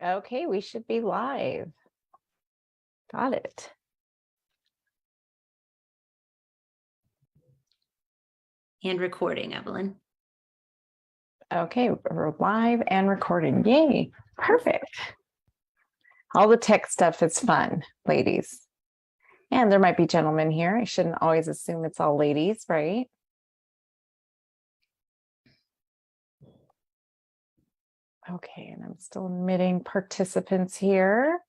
Okay, we should be live. Got it. And recording, Evelyn. Okay, we're live and recording. Yay, perfect. All the tech stuff is fun, ladies. And there might be gentlemen here. I shouldn't always assume it's all ladies, right? Okay, and I'm still admitting participants here.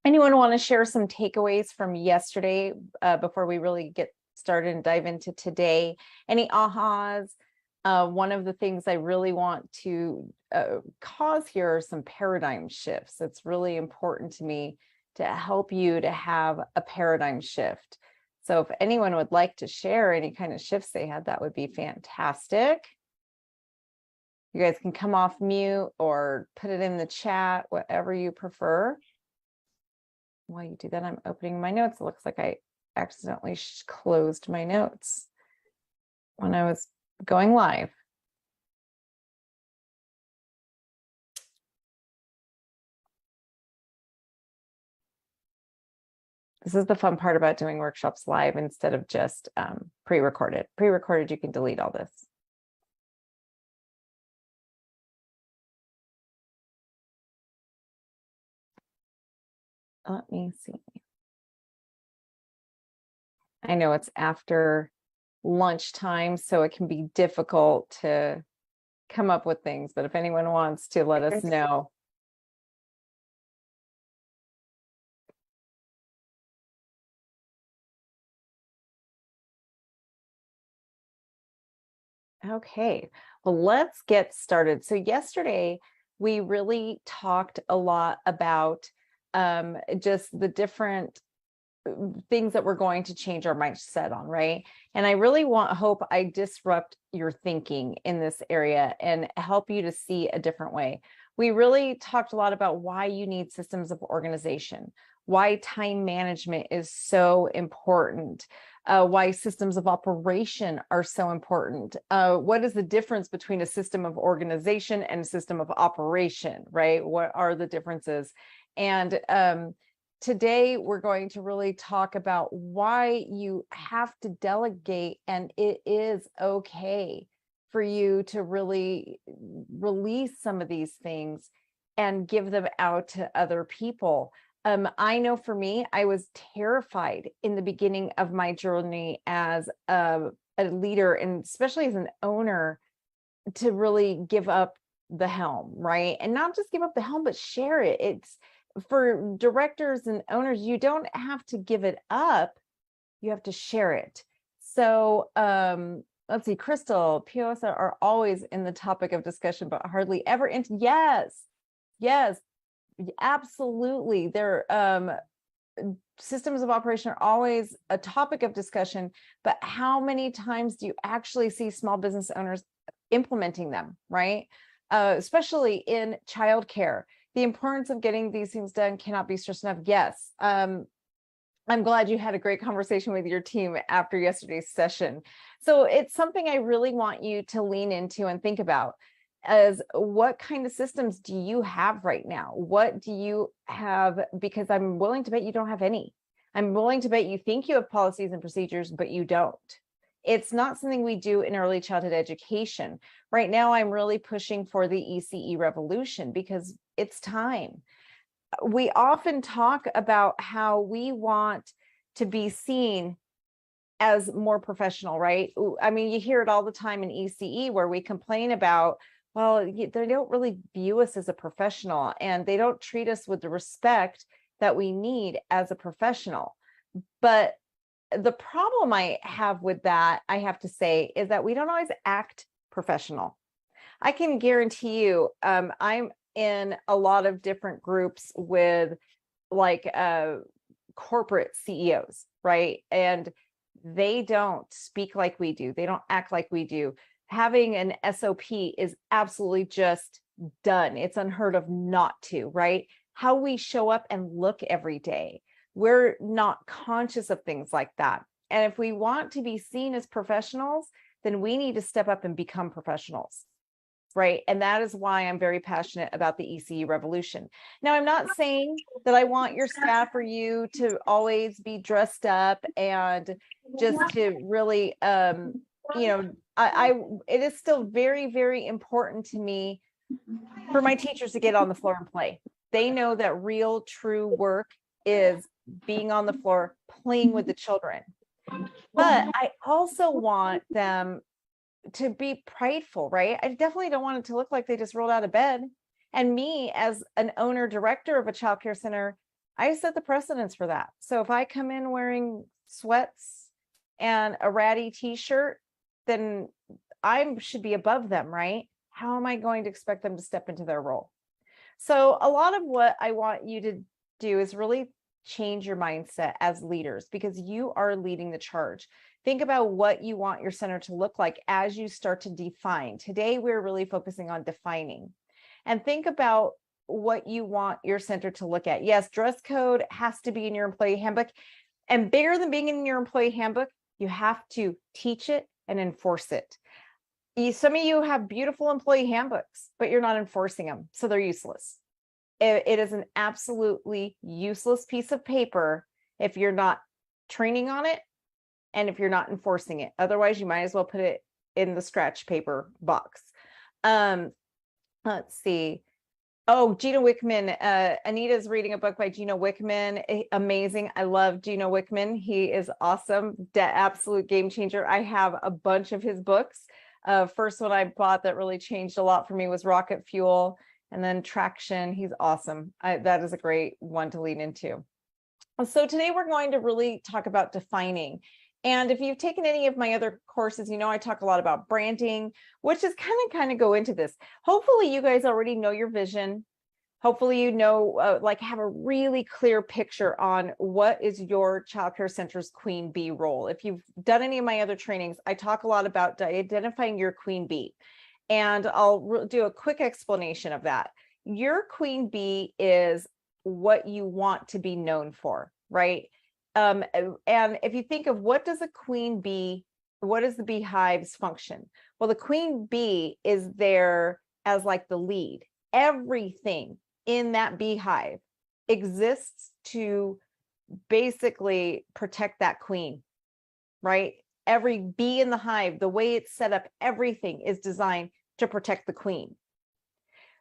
Anyone want to share some takeaways from yesterday before we really get started and dive into today? Any ahas? One of the things I really want to cause here are some paradigm shifts. It's really important to me to help you to have a paradigm shift. So if anyone would like to share any kind of shifts they had, that would be fantastic. You guys can come off mute or put it in the chat, whatever you prefer. While you do that, I'm opening my notes. It looks like I accidentally closed my notes when I was going live. This is the fun part about doing workshops live instead of just pre-recorded. Pre-recorded, you can delete all this. Let me see. I know it's after lunchtime, so it can be difficult to come up with things, but if anyone wants to let us know. Okay, well, let's get started. So yesterday, we really talked a lot about just the different things that we're going to change our mindset on, right? And I really hope I disrupt your thinking in this area and help you to see a different way. We really talked a lot about why you need systems of organization, why time management is so important, why systems of operation are so important. What is the difference between a system of organization and a system of operation, right? What are the differences? And today, we're going to really talk about why you have to delegate, and it is okay for you to really release some of these things and give them out to other people. I know for me, I was terrified in the beginning of my journey as a leader, and especially as an owner, to really give up the helm, right? And not just give up the helm, but share it. It's for directors and owners, you don't have to give it up, you have to share it. So let's see, Crystal, POS are always in the topic of discussion, but hardly ever into. Yes, absolutely. Their systems of operation are always a topic of discussion, but how many times do you actually see small business owners implementing them, right? Especially in childcare. The importance of getting these things done cannot be stressed enough. Yes. I'm glad you had a great conversation with your team after yesterday's session. So it's something I really want you to lean into and think about as what kind of systems do you have right now? What do you have? Because I'm willing to bet you don't have any. I'm willing to bet you think you have policies and procedures, but you don't. It's not something we do in early childhood education. Right now, I'm really pushing for the ECE revolution because it's time. We often talk about how we want to be seen as more professional, right? I mean, you hear it all the time in ECE where we complain about, well, they don't really view us as a professional and they don't treat us with the respect that we need as a professional. But the problem I have with that, I have to say, is that we don't always act professional. I can guarantee you, I'm in a lot of different groups with like corporate CEOs, right? And they don't speak like we do. They don't act like we do. Having an SOP is absolutely just done. It's unheard of not to, right? How we show up and look every day. We're not conscious of things like that. And if we want to be seen as professionals, then we need to step up and become professionals. right? And that is why I'm very passionate about the ECE revolution. Now, I'm not saying that I want your staff or you to always be dressed up and just to really, it is still very, very important to me for my teachers to get on the floor and play. They know that real, true work is being on the floor, playing with the children. But I also want them to be prideful, right? I definitely don't want it to look like they just rolled out of bed. And me, as an owner director of a childcare center, I set the precedence for that. So if I come in wearing sweats and a ratty t-shirt, then I should be above them, right? How am I going to expect them to step into their role? So a lot of what I want you to do is really change your mindset as leaders, because you are leading the charge. Think about what you want your center to look like as you start to define. Today, we're really focusing on defining. And think about what you want your center to look at. Yes, dress code has to be in your employee handbook. And bigger than being in your employee handbook, you have to teach it and enforce it. Some of you have beautiful employee handbooks, but you're not enforcing them, so they're useless. It is an absolutely useless piece of paper if you're not training on it and if you're not enforcing it. Otherwise, you might as well put it in the scratch paper box. Let's see. Oh, Gino Wickman. Anita's reading a book by Gino Wickman. Amazing. I love Gino Wickman. He is awesome. Absolute game changer. I have a bunch of his books. First one I bought that really changed a lot for me was Rocket Fuel, and then Traction. He's awesome. That is a great one to lean into. So today we're going to really talk about defining. And if you've taken any of my other courses, you know I talk a lot about branding, which is kind of go into this. Hopefully you guys already know your vision. Hopefully you know, have a really clear picture on what is your childcare center's queen bee role. If you've done any of my other trainings, I talk a lot about identifying your queen bee. And I'll do a quick explanation of that. Your queen bee is what you want to be known for, right? And if you think of what does a queen bee, what is the beehive's function? Well, the queen bee is there as like the lead. Everything in that beehive exists to basically protect that queen, right? Every bee in the hive, the way it's set up, everything is designed to protect the queen.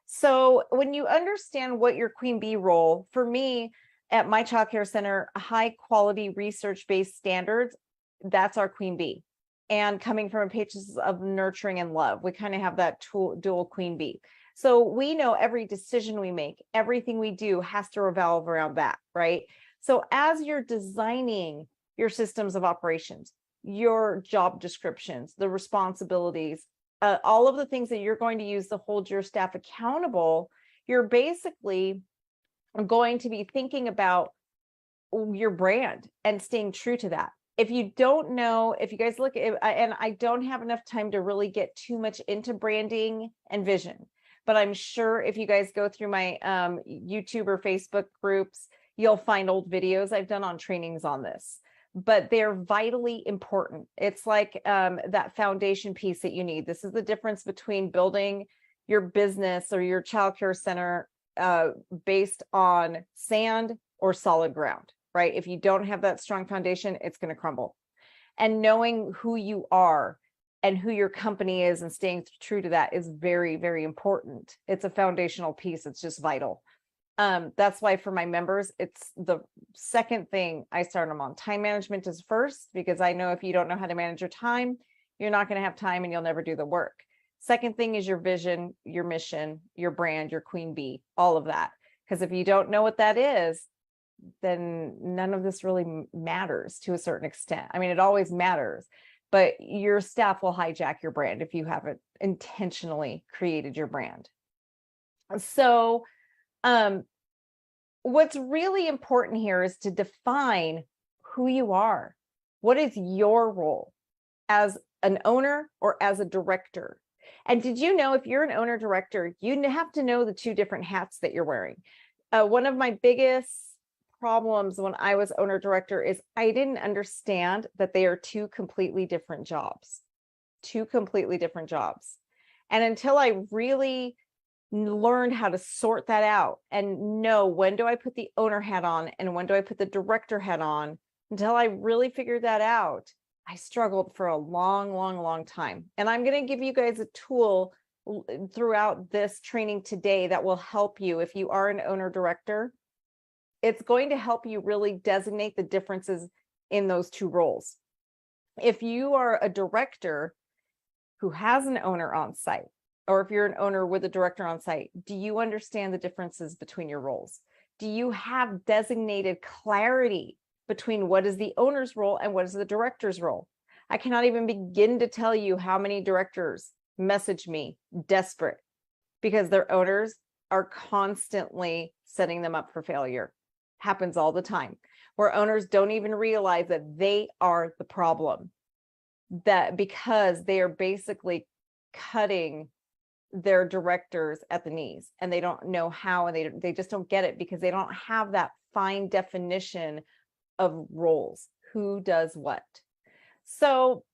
So when you understand what your queen bee role, for me at my childcare center, high quality research-based standards, that's our queen bee. And coming from a place of nurturing and love, we kind of have that dual queen bee. So we know every decision we make, everything we do has to revolve around that, right? So as you're designing your systems of operations, your job descriptions, the responsibilities, all of the things that you're going to use to hold your staff accountable, you're basically going to be thinking about your brand and staying true to that. If you don't know, if you guys look at, and I don't have enough time to really get too much into branding and vision, but I'm sure if you guys go through my YouTube or Facebook groups, you'll find old videos I've done on trainings on this. But they're vitally important. It's like that foundation piece that you need. This is the difference between building your business or your childcare center based on sand or solid ground, right? If you don't have that strong foundation, it's going to crumble. And knowing who you are and who your company is and staying true to that is very, very important. It's a foundational piece. It's just vital. That's why for my members, it's the second thing I start them on. Time management is first, because I know if you don't know how to manage your time, you're not going to have time and you'll never do the work. Second thing is your vision, your mission, your brand, your queen bee, all of that. Because if you don't know what that is, then none of this really matters to a certain extent. I mean, it always matters, but your staff will hijack your brand if you haven't intentionally created your brand. So, what's really important here is to define who you are. What is your role as an owner or as a director? And did you know if you're an owner director, you have to know the two different hats that you're wearing. One of my biggest problems when I was owner director is I didn't understand that they are two completely different jobs. And until I really learned how to sort that out and know when do I put the owner hat on and when do I put the director hat on, until I really figured that out, I struggled for a long time. And I'm going to give you guys a tool throughout this training today that will help you if you are an owner director. It's going to help you really designate the differences in those two roles. If you are a director who has an owner on site, or if you're an owner with a director on site, do you understand the differences between your roles? Do you have designated clarity between what is the owner's role and what is the director's role? I cannot even begin to tell you how many directors message me desperate because their owners are constantly setting them up for failure. Happens all the time, where owners don't even realize that they are the problem, that because they are basically cutting their directors at the knees and they don't know how, and they just don't get it because they don't have that fine definition of roles, who does what. So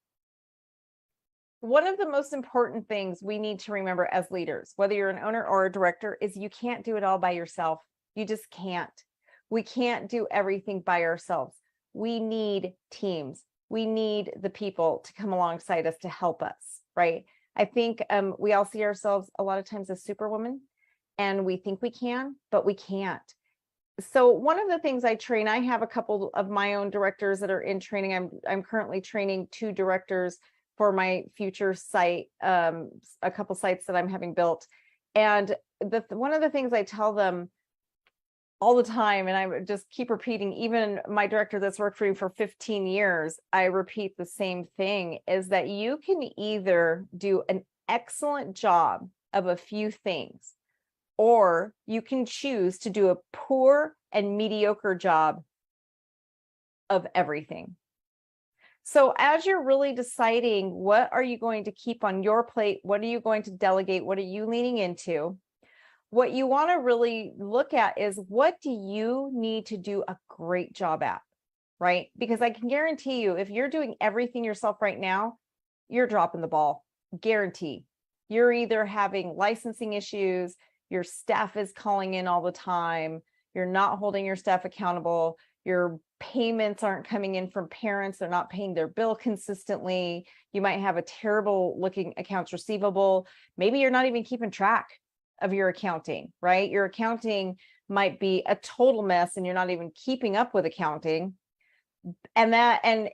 one of the most important things we need to remember as leaders, whether you're an owner or a director, is you can't do it all by yourself. You just can't. We can't do everything by ourselves. We need teams. We need the people to come alongside us to help us, right? I think we all see ourselves a lot of times as superwomen, and we think we can, but we can't. So one of the things I train, I have a couple of my own directors that are in training. I'm currently training 2 directors for my future site, a couple sites that I'm having built. And one of the things I tell them all the time, and I just keep repeating, even my director that's worked for me for 15 years, I repeat the same thing, is that you can either do an excellent job of a few things, or you can choose to do a poor and mediocre job of everything. So as you're really deciding what are you going to keep on your plate, what are you going to delegate, what are you leaning into, what you want to really look at is what do you need to do a great job at, right? Because I can guarantee you, if you're doing everything yourself right now, you're dropping the ball, guarantee. You're either having licensing issues, your staff is calling in all the time, you're not holding your staff accountable, your payments aren't coming in from parents, they're not paying their bill consistently, you might have a terrible looking accounts receivable, maybe you're not even keeping track of your accounting, right? Your accounting might be a total mess and you're not even keeping up with accounting. And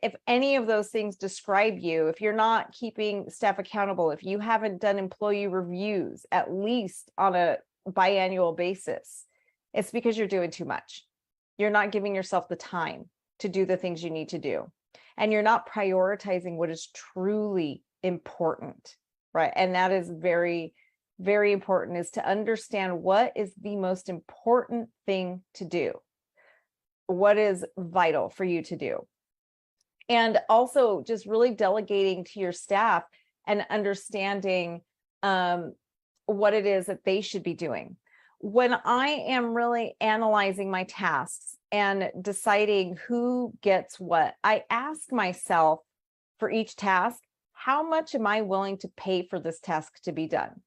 if any of those things describe you, if you're not keeping staff accountable, if you haven't done employee reviews, at least on a biannual basis, it's because you're doing too much. You're not giving yourself the time to do the things you need to do. And you're not prioritizing what is truly important, right? And that is very, very important, is to understand what is the most important thing to do. What is vital for you to do? And also just really delegating to your staff and understanding what it is that they should be doing. When I am really analyzing my tasks and deciding who gets what, I ask myself for each task, how much am I willing to pay for this task to be done?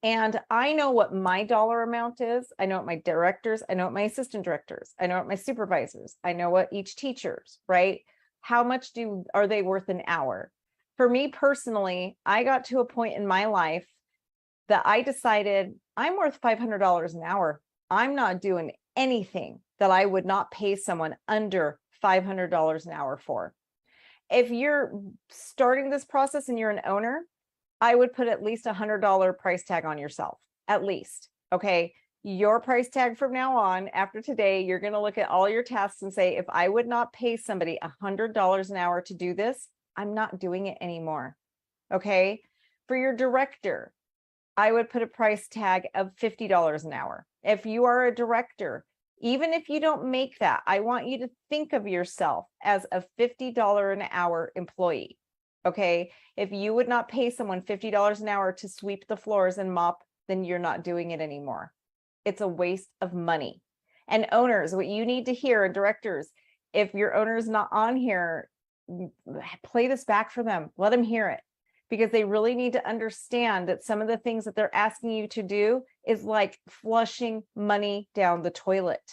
And I know what my dollar amount is. I know what my directors, I know what my assistant directors, I know what my supervisors, I know what each teacher's, right? How much are they worth an hour? For me personally, I got to a point in my life that I decided I'm worth $500 an hour. I'm not doing anything that I would not pay someone under $500 an hour for. If you're starting this process and you're an owner, I would put at least $100 price tag on yourself, at least. Okay. Your price tag from now on, after today, you're going to look at all your tasks and say, if I would not pay somebody $100 an hour to do this, I'm not doing it anymore. Okay. For your director, I would put a price tag of $50 an hour. If you are a director, even if you don't make that, I want you to think of yourself as a $50 an hour employee. Okay. If you would not pay someone $50 an hour to sweep the floors and mop, then you're not doing it anymore. It's a waste of money. And owners, what you need to hear, and directors, if your owner is not on here, play this back for them. Let them hear it. because they really need to understand that some of the things that they're asking you to do is like flushing money down the toilet.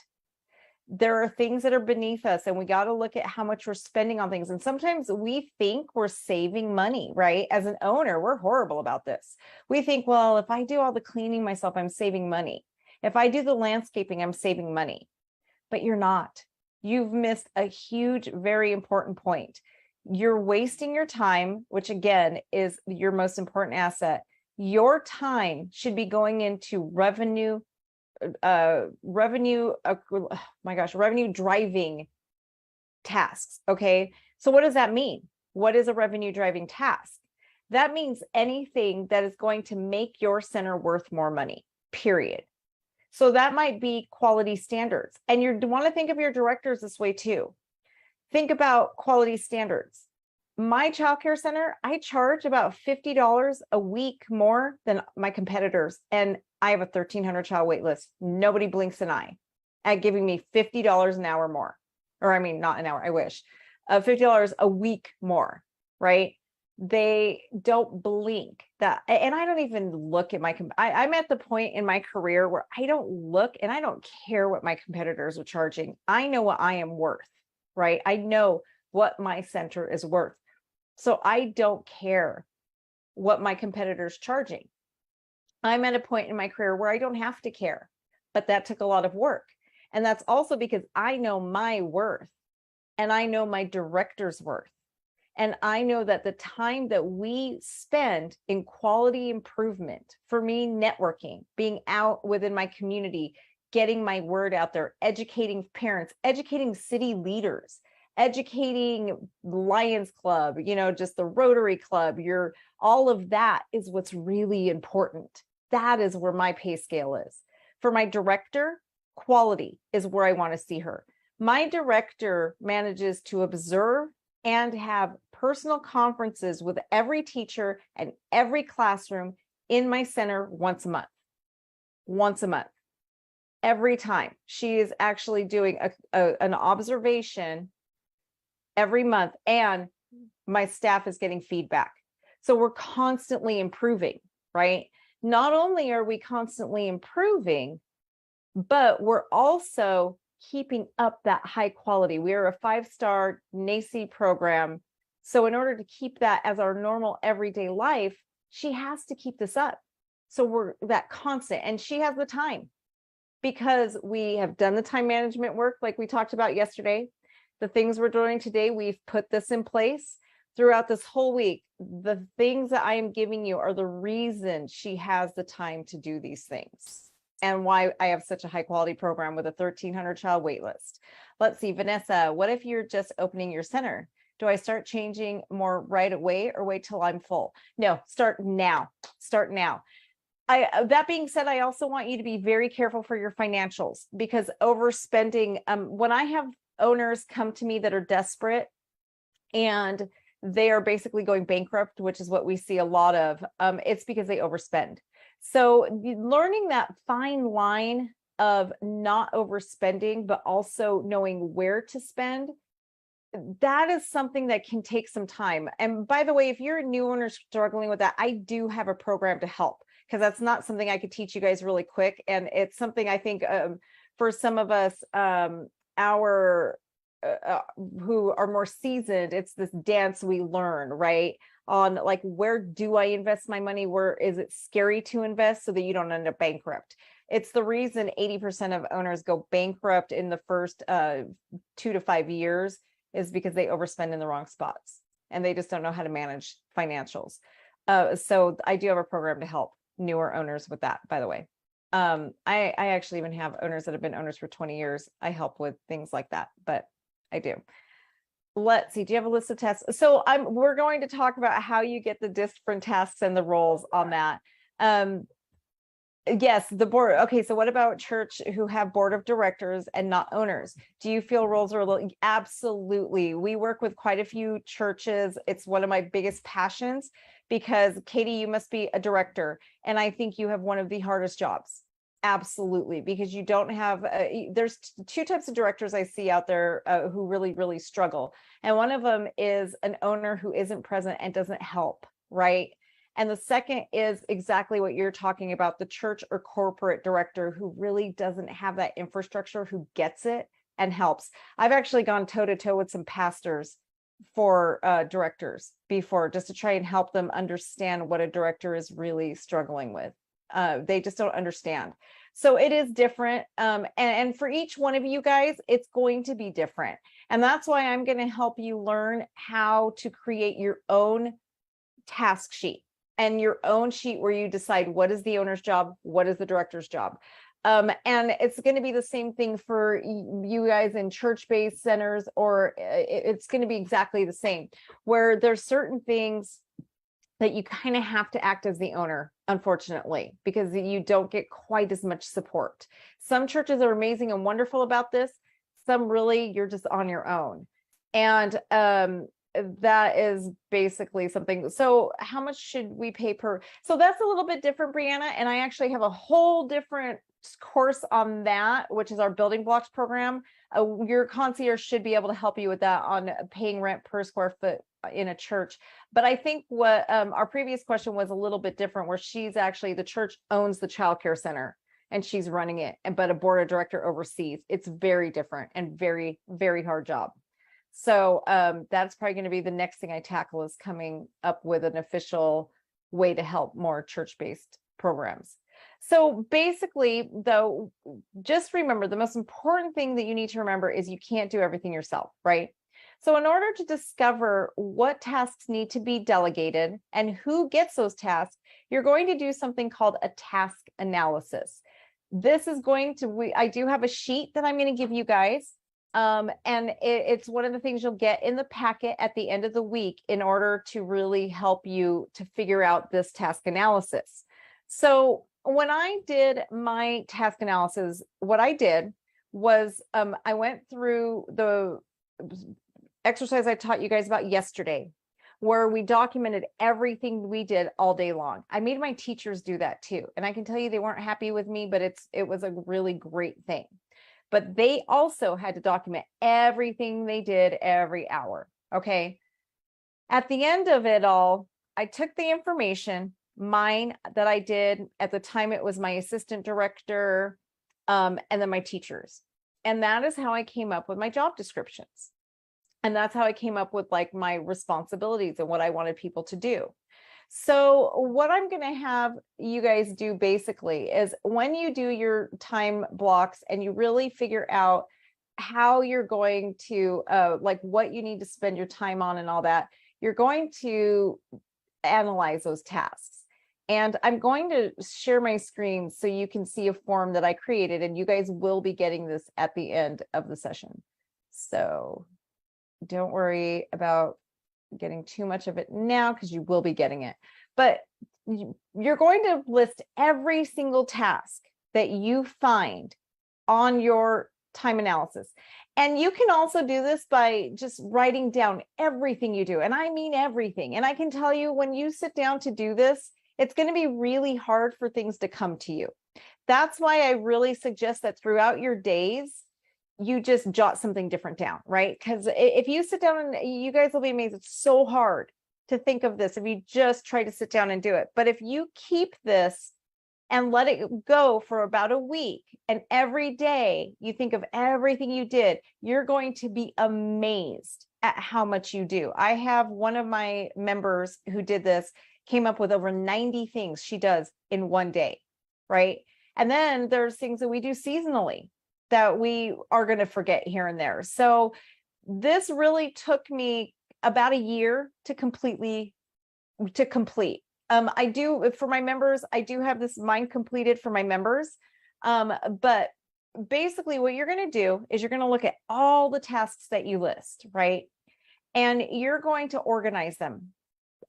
There are things that are beneath us, and we got to look at how much we're spending on things. And sometimes we think we're saving money, right? As an owner, we're horrible about this. We think, well, if I do all the cleaning myself, I'm saving money. If I do the landscaping, I'm saving money. But you're not. You've missed a huge, very important point. You're wasting your time, which again is your most important asset. Your time should be going into revenue revenue driving tasks. Okay, so what does that mean? What is a revenue driving task? That means anything that is going to make your center worth more money, period. So that might be quality standards, and you want to think of your directors this way too. Think about quality standards. My childcare center, I charge about $50 a week more than my competitors, and I have a 1,300 child wait list. Nobody blinks an eye at giving me $50 an hour more, or I mean, not an hour, I wish, $50 a week more, right? They don't blink that. And I don't even look at I'm at the point in my career where I don't look and I don't care what my competitors are charging. I know what I am worth, right? I know what my center is worth. So I don't care what my competitor's charging. I'm at a point in my career where I don't have to care, but that took a lot of work. And that's also because I know my worth and I know my director's worth. And I know that the time that we spend in quality improvement, for me, networking, being out within my community, getting my word out there, educating parents, educating city leaders, educating Lions Club, just the Rotary Club, all of that is what's really important. That is where my pay scale is. For my director, quality is where I want to see her. My director manages to observe and have personal conferences with every teacher and every classroom in my center once a month. Every time she is actually doing an observation every month, and my staff is getting feedback. So we're constantly improving, right? Not only are we constantly improving, but we're also keeping up that high quality. We are a 5-star NACE program. So in order to keep that as our normal everyday life, she has to keep this up. So we're that constant, and she has the time because we have done the time management work like we talked about yesterday. The things we're doing today, we've put this in place throughout this whole week. The things that I am giving you are the reason she has the time to do these things and why I have such a high quality program with a 1,300 child wait list. Let's see, Vanessa, what if you're just opening your center? Do I start changing more right away or wait till I'm full? No, start now. Start now. That being said, I also want you to be very careful for your financials, because overspending, when I have owners come to me that are desperate and they are basically going bankrupt, which is what we see a lot of, it's because they overspend. So learning that fine line of not overspending, but also knowing where to spend, that is something that can take some time. And by the way, if you're a new owner struggling with that, I do have a program to help, because that's not something I could teach you guys really quick. And it's something I think for some of us, who are more seasoned, it's this dance we learn, right? On like, where do I invest my money? Where is it scary to invest so that you don't end up bankrupt? It's the reason 80% of owners go bankrupt in the first 2 to 5 years, is because they overspend in the wrong spots and they just don't know how to manage financials. So I do have a program to help newer owners with that, by the way. I actually even have owners that have been owners for 20 years. I help with things like that, but I do. Let's see. Do you have a list of tasks? So we're going to talk about how you get the different tasks and the roles on that. Yes, the board. Okay, so what about church who have board of directors and not owners? Do you feel roles are a little? Absolutely. We work with quite a few churches. It's one of my biggest passions, because Katie, you must be a director, and I think you have one of the hardest jobs. Absolutely, because you don't have, there's 2 types of directors I see out there who really, really struggle. And one of them is an owner who isn't present and doesn't help right? And the second is exactly what you're talking about, the church or corporate director who really doesn't have that infrastructure, who gets it and helps. I've actually gone toe to toe with some pastors for directors before, just to try and help them understand what a director is really struggling with. They just don't understand. So it is different. And for each one of you guys, it's going to be different. And that's why I'm going to help you learn how to create your own task sheet and your own sheet where you decide what is the owner's job, what is the director's job. And it's going to be the same thing for you guys in church-based centers, or it's going to be exactly the same, where there's certain things that you kind of have to act as the owner, unfortunately, because you don't get quite as much support. Some churches are amazing and wonderful about this. Some really, you're just on your own. And that is basically something. So how much should we pay per? So that's a little bit different, Brianna. And I actually have a whole different course on that, which is our building blocks program. Your concierge should be able to help you with that on paying rent per square foot in a church. But I think what our previous question was a little bit different, where she's actually, the church owns the childcare center and she's running it, but a board of director oversees. It's very different and very, very hard job. So that's probably going to be the next thing I tackle, is coming up with an official way to help more church-based programs. So basically, though, just remember, the most important thing that you need to remember is you can't do everything yourself, right? So in order to discover what tasks need to be delegated and who gets those tasks, you're going to do something called a task analysis. This is going to, I do have a sheet that I'm going to give you guys. And it's one of the things you'll get in the packet at the end of the week in order to really help you to figure out this task analysis. So when I did my task analysis, what I did was I went through the exercise I taught you guys about yesterday, where we documented everything we did all day long. I made my teachers do that too. And I can tell you they weren't happy with me, but it was a really great thing. But they also had to document everything they did every hour. Okay. At the end of it all, I took the information, mine that I did at the time, it was my assistant director, and then my teachers. And that is how I came up with my job descriptions. And that's how I came up with like my responsibilities and what I wanted people to do. So what I'm going to have you guys do basically is, when you do your time blocks and you really figure out how you're going to like what you need to spend your time on and all that, you're going to analyze those tasks. And I'm going to share my screen so you can see a form that I created, and you guys will be getting this at the end of the session. So don't worry about getting too much of it now, because you will be getting it. But you're going to list every single task that you find on your time analysis. And you can also do this by just writing down everything you do. And I mean everything. And I can tell you, when you sit down to do this, it's going to be really hard for things to come to you. That's why I really suggest that throughout your days, you just jot something different down, right? Because if you sit down, and you guys will be amazed, it's so hard to think of this if you just try to sit down and do it. But if you keep this and let it go for about a week, and every day you think of everything you did, you're going to be amazed at how much you do. I have one of my members who did this, came up with over 90 things she does in one day, right? And then there's things that we do seasonally that we are going to forget here and there. So this really took me about a year to complete. I do, for my members, I do have this mine completed for my members. But basically what you're going to do is you're going to look at all the tasks that you list, right? And you're going to organize them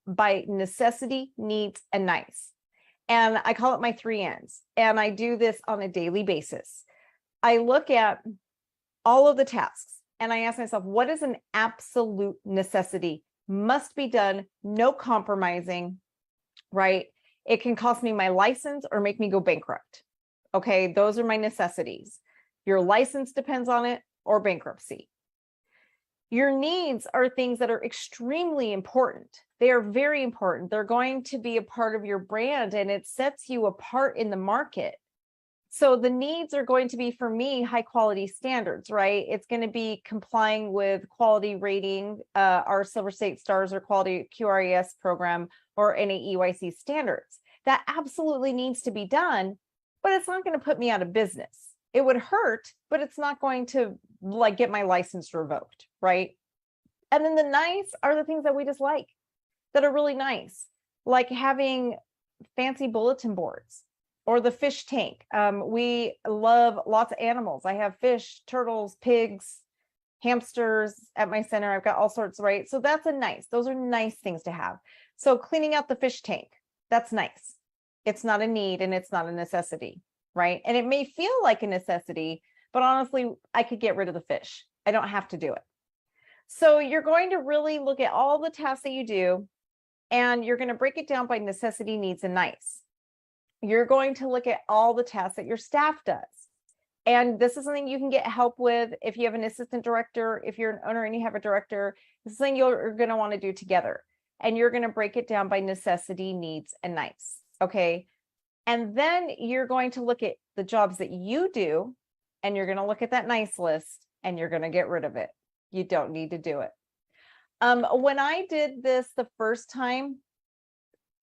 by necessity, needs, and nice. And I call it my 3 N's. And I do this on a daily basis. I look at all of the tasks and I ask myself, what is an absolute necessity? Must be done, no compromising, right? It can cost me my license or make me go bankrupt. Okay, those are my necessities. Your license depends on it, or bankruptcy. Your needs are things that are extremely important. They are very important. They're going to be a part of your brand, and it sets you apart in the market. So the needs are going to be, for me, high quality standards, right? It's going to be complying with quality rating, our Silver State Stars or quality QRES program, or any EYC standards. That absolutely needs to be done, but it's not going to put me out of business. It would hurt, but it's not going to like get my license revoked, right? And then the nice are the things that we just like, that are really nice, like having fancy bulletin boards or the fish tank. We love lots of animals. I have fish, turtles, pigs, hamsters at my center. I've got all sorts, right? So that's those are nice things to have. So cleaning out the fish tank, that's nice. It's not a need and it's not a necessity, right? And it may feel like a necessity, but honestly, I could get rid of the fish. I don't have to do it. So you're going to really look at all the tasks that you do, and you're going to break it down by necessity, needs, and nice. You're going to look at all the tasks that your staff does. And this is something you can get help with if you have an assistant director, if you're an owner and you have a director. This is something you're going to want to do together. And you're going to break it down by necessity, needs, and nice. Okay. And then you're going to look at the jobs that you do, and you're going to look at that nice list, and you're going to get rid of it. You don't need to do it. When I did this the first time,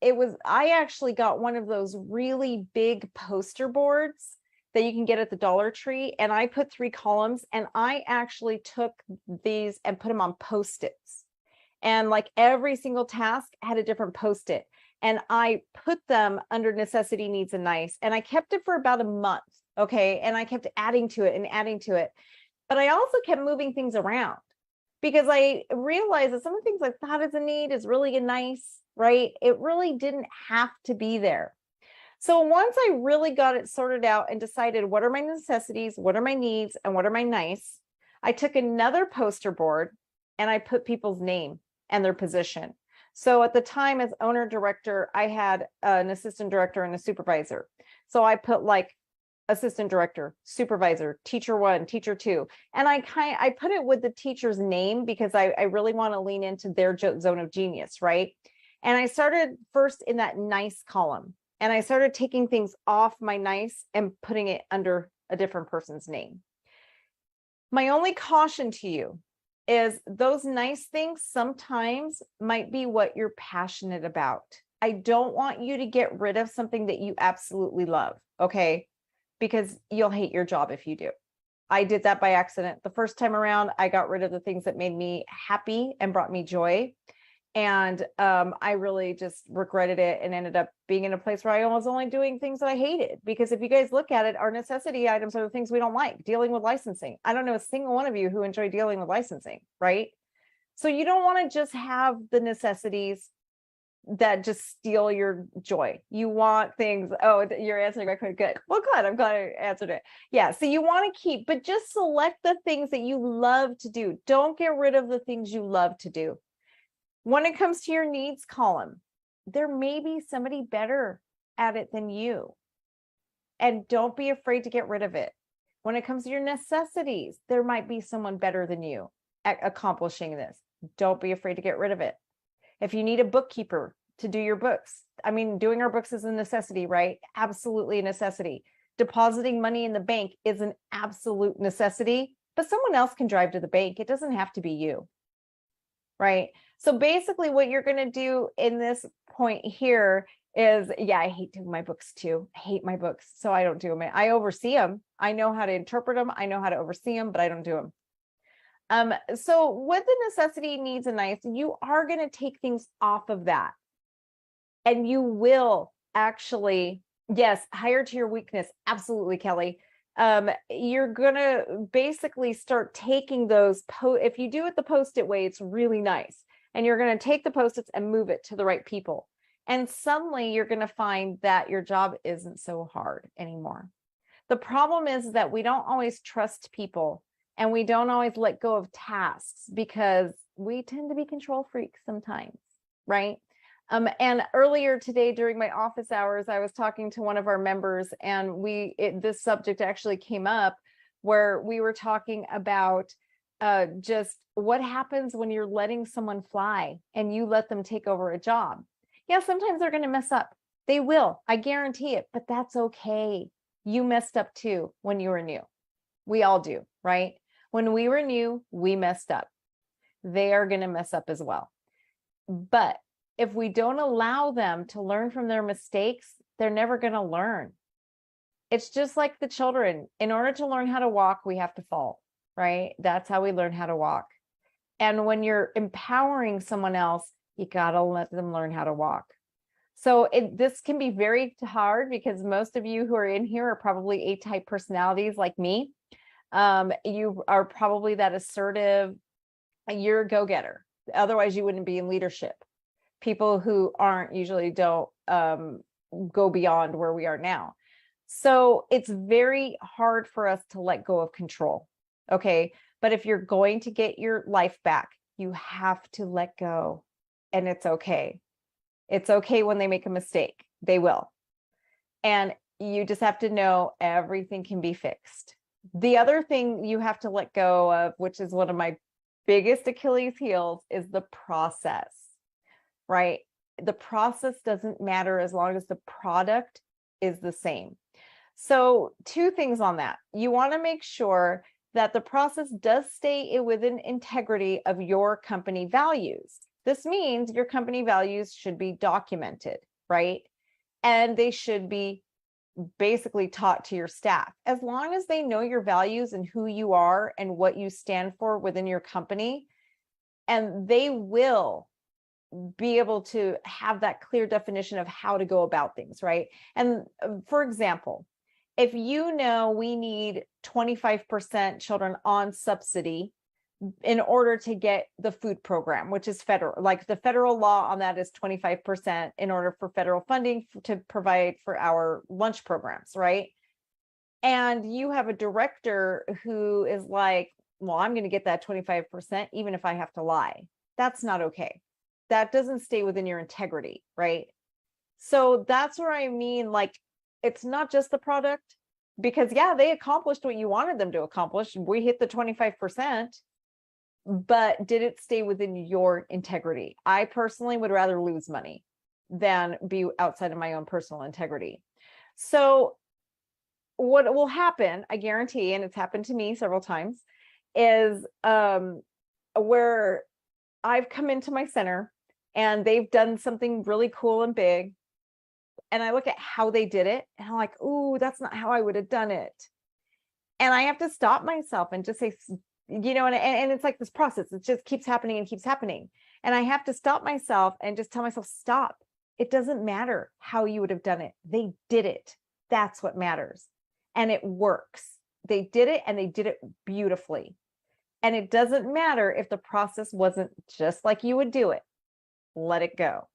I actually got one of those really big poster boards that you can get at the Dollar Tree, and I put 3 columns, and I actually took these and put them on Post-its, and like every single task had a different Post-it, and I put them under necessity, needs, and nice, and I kept it for about a month. Okay. And I kept adding to it and adding to it, but I also kept moving things around, because I realized that some of the things I thought is a need is really a nice, right? It really didn't have to be there. So once I really got it sorted out and decided what are my necessities, what are my needs, and what are my nice, I took another poster board and I put people's name and their position. So at the time, as owner director, I had an assistant director and a supervisor. So I put like assistant director, supervisor, teacher 1, teacher 2. And I put it with the teacher's name because I really want to lean into their zone of genius, right? And I started first in that nice column, and I started taking things off my nice and putting it under a different person's name. My only caution to you is those nice things sometimes might be what you're passionate about. I don't want you to get rid of something that you absolutely love, okay? Because you'll hate your job if you do. I did that by accident. The first time around, I got rid of the things that made me happy and brought me joy. And I really just regretted it and ended up being in a place where I was only doing things that I hated. Because if you guys look at it, our necessity items are the things we don't like. Dealing with licensing. I don't know a single one of you who enjoy dealing with licensing, right? So you don't want to just have the necessities that just steal your joy. You want things. Oh, you're answering my question. Good. Well, good. I'm glad I answered it. Yeah. So you want to keep, but just select the things that you love to do. Don't get rid of the things you love to do. When it comes to your needs column, there may be somebody better at it than you. And don't be afraid to get rid of it. When it comes to your necessities, there might be someone better than you at accomplishing this. Don't be afraid to get rid of it. If you need a bookkeeper to do your books, I mean, doing our books is a necessity, right? Absolutely a necessity. Depositing money in the bank is an absolute necessity, but someone else can drive to the bank. It doesn't have to be you, right? So basically what you're going to do in this point here is, yeah, I hate doing my books too. I hate my books. So I don't do them. I oversee them. I know how to interpret them. I know how to oversee them, but I don't do them. So with the necessity, needs, and nice, you are going to take things off of that. And you will actually, yes, hire to your weakness. Absolutely, Kelly. You're going to basically start taking those, if you do it the Post-it way, it's really nice. And you're going to take the Post-its and move it to the right people. And suddenly you're going to find that your job isn't so hard anymore. The problem is that we don't always trust people. And we don't always let go of tasks because we tend to be control freaks sometimes, right? And earlier today during my office hours, I was talking to one of our members, and this subject actually came up where we were talking about just what happens when you're letting someone fly and you let them take over a job. Yeah, sometimes they're going to mess up. They will, I guarantee it, but that's okay. You messed up too when you were new. We all do, right? When we were new, we messed up. They are going to mess up as well. But if we don't allow them to learn from their mistakes, they're never going to learn. It's just like the children. In order to learn how to walk, we have to fall, right? That's how we learn how to walk. And when you're empowering someone else, you got to let them learn how to walk. So this can be very hard because most of you who are in here are probably A-type personalities like me. You are probably that assertive, you're a go-getter. Otherwise, you wouldn't be in leadership. People who aren't usually don't go beyond where we are now. So it's very hard for us to let go of control. Okay. But if you're going to get your life back, you have to let go. And it's okay. It's okay when they make a mistake. They will. And you just have to know everything can be fixed. The other thing you have to let go of, which is one of my biggest Achilles heels, is the process, right? The process doesn't matter as long as the product is the same. So 2 things on that. You want to make sure that the process does stay within integrity of your company values. This means your company values should be documented, right? And they should be basically taught to your staff. As long as they know your values and who you are and what you stand for within your company, and they will be able to have that clear definition of how to go about things, right? And for example, if you know we need 25% children on subsidy in order to get the food program, which is federal, like the federal law on that is 25% in order for federal funding to provide for our lunch programs, right? And you have a director who is like, well, I'm going to get that 25%, even if I have to lie. That's not okay. That doesn't stay within your integrity, right? So that's where I mean, like, it's not just the product, because yeah, they accomplished what you wanted them to accomplish. We hit the 25%, but did it stay within your integrity? I personally would rather lose money than be outside of my own personal integrity. So what will happen, I guarantee, and it's happened to me several times, is where I've come into my center and they've done something really cool and big, and I look at how they did it and I'm like, ooh, that's not how I would have done it. And I have to stop myself and just say, you know, and it's like this process, it just keeps happening and keeps happening. And I have to stop myself and just tell myself, stop. It doesn't matter how you would have done it. They did it. That's what matters. And it works. They did it and they did it beautifully. And it doesn't matter if the process wasn't just like you would do it. Let it go.